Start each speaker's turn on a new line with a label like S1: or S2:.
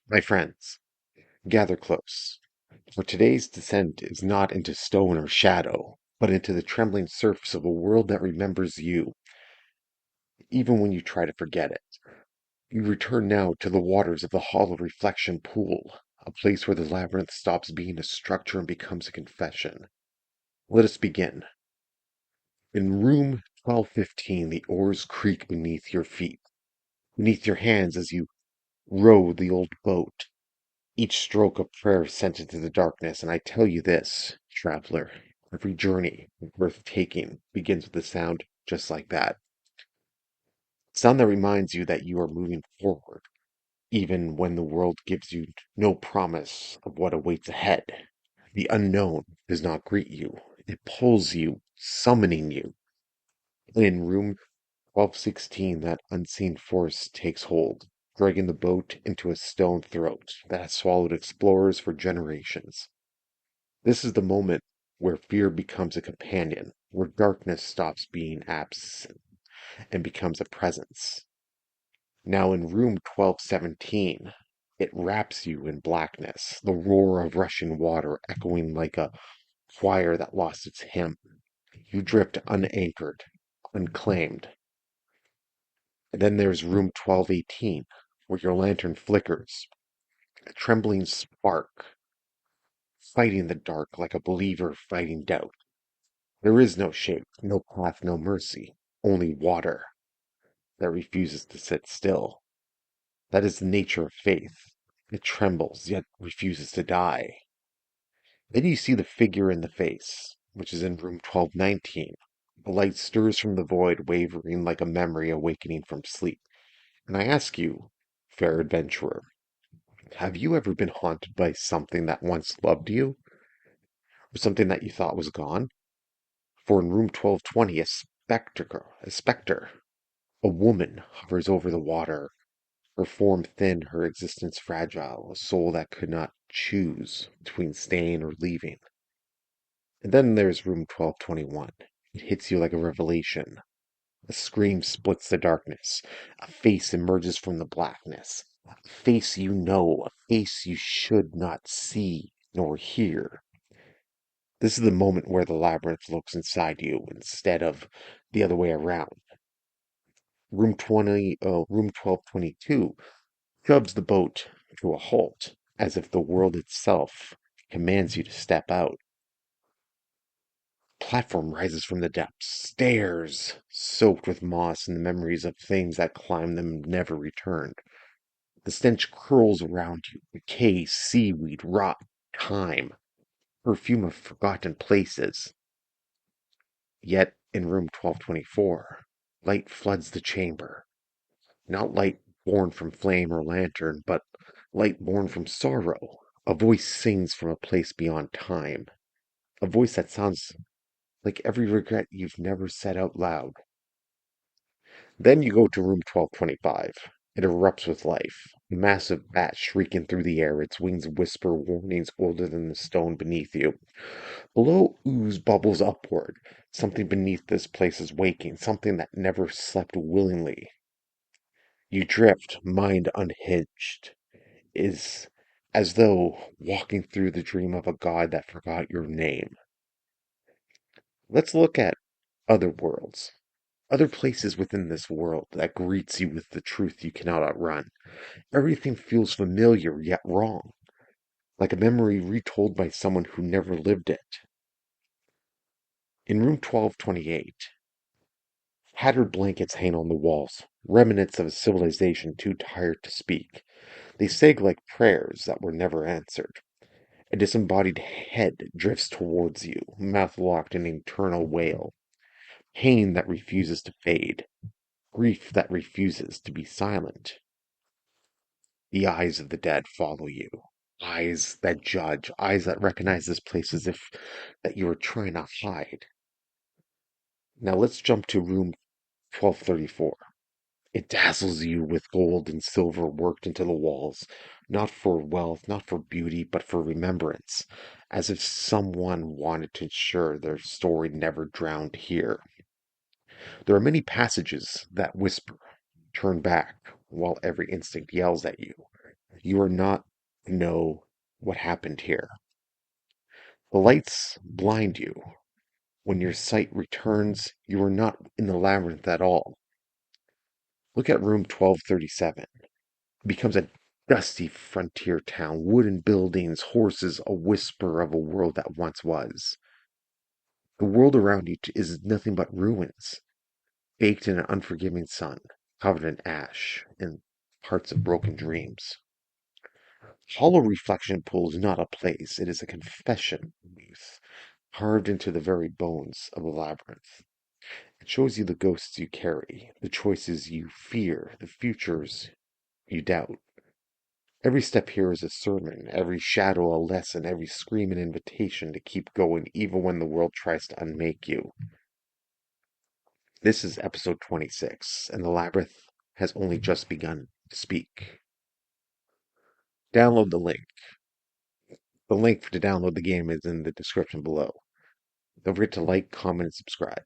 S1: My friends, gather close, for today's descent is not into stone or shadow, but into the trembling surface of a world that remembers you, even when you try to forget it. You return now to the waters of the hollow reflection pool, a place where the labyrinth stops being a structure and becomes a confession. Let us begin. In room 1215, the oars creak beneath your feet, beneath your hands as you row the old boat. Each stroke of prayer sent into the darkness, and I tell you this, traveler, every journey worth taking begins with a sound just like that. Sound that reminds you that you are moving forward, even when the world gives you no promise of what awaits ahead. The unknown does not greet you. It pulls you, summoning you. In room 1216, that unseen force takes hold, dragging the boat into a stone throat that has swallowed explorers for generations. This is the moment where fear becomes a companion, where darkness stops being absent and becomes a presence. Now in room 1217, it wraps you in blackness, the roar of rushing water echoing like a choir that lost its hymn. You drift unanchored, unclaimed. And then there's room 1218, where your lantern flickers, a trembling spark, fighting the dark like a believer fighting doubt. There is no shape, no path, no mercy, only water that refuses to sit still. That is the nature of faith. It trembles, yet refuses to die. Then you see the figure in the face, which is in room 1219. The light stirs from the void, wavering like a memory awakening from sleep. And I ask you, fair adventurer, have you ever been haunted by something that once loved you, or something that you thought was gone? For in room 1220, a specter, a woman hovers over the water, her form thin, her existence fragile, a soul that could not choose between staying or leaving. And then there's room 1221. It hits you like a revelation. A scream splits the darkness. A face emerges from the blackness. A face you know, a face you should not see nor hear. This is the moment where the labyrinth looks inside you instead of the other way around. Room 1222 shoves the boat to a halt, as if the world itself commands you to step out. Platform rises from the depths, stairs soaked with moss and the memories of things that climbed them and never returned. The stench curls around you, decay, seaweed, rot, time, perfume of forgotten places. Yet in room 1224, light floods the chamber. Not light born from flame or lantern, but light born from sorrow. A voice sings from a place beyond time. A voice that sounds like every regret you've never said out loud. Then you go to room 1225. It erupts with life. A massive bat shrieking through the air, its wings whisper warnings older than the stone beneath you. Below, ooze bubbles upward. Something beneath this place is waking, something that never slept willingly. You drift, mind unhinged, is as though walking through the dream of a god that forgot your name. Let's look at other worlds, other places within this world that greets you with the truth you cannot outrun. Everything feels familiar yet wrong, like a memory retold by someone who never lived it. In room 1228, tattered blankets hang on the walls, remnants of a civilization too tired to speak. They sag like prayers that were never answered. A disembodied head drifts towards you, mouth locked in eternal wail. Pain that refuses to fade. Grief that refuses to be silent. The eyes of the dead follow you. Eyes that judge. Eyes that recognize this place as if that you are trying to hide. Now let's jump to room 1234. It dazzles you with gold and silver worked into the walls, not for wealth, not for beauty, but for remembrance, as if someone wanted to ensure their story never drowned here. There are many passages that whisper, turn back, while every instinct yells at you. You are not know what happened here. The lights blind you. When your sight returns, you are not in the labyrinth at all. Look at room 1237. It becomes a dusty frontier town, wooden buildings, horses, a whisper of a world that once was. The world around you is nothing but ruins, baked in an unforgiving sun, covered in ash and parts of broken dreams. Hollow reflection pool is not a place, it is a confession booth, carved into the very bones of the labyrinth. It shows you the ghosts you carry, the choices you fear, the futures you doubt. Every step here is a sermon, every shadow a lesson, every scream an invitation to keep going even when the world tries to unmake you. This is episode 26, and the labyrinth has only just begun to speak. Download the link. The link to download the game is in the description below. Don't forget to like, comment, and subscribe.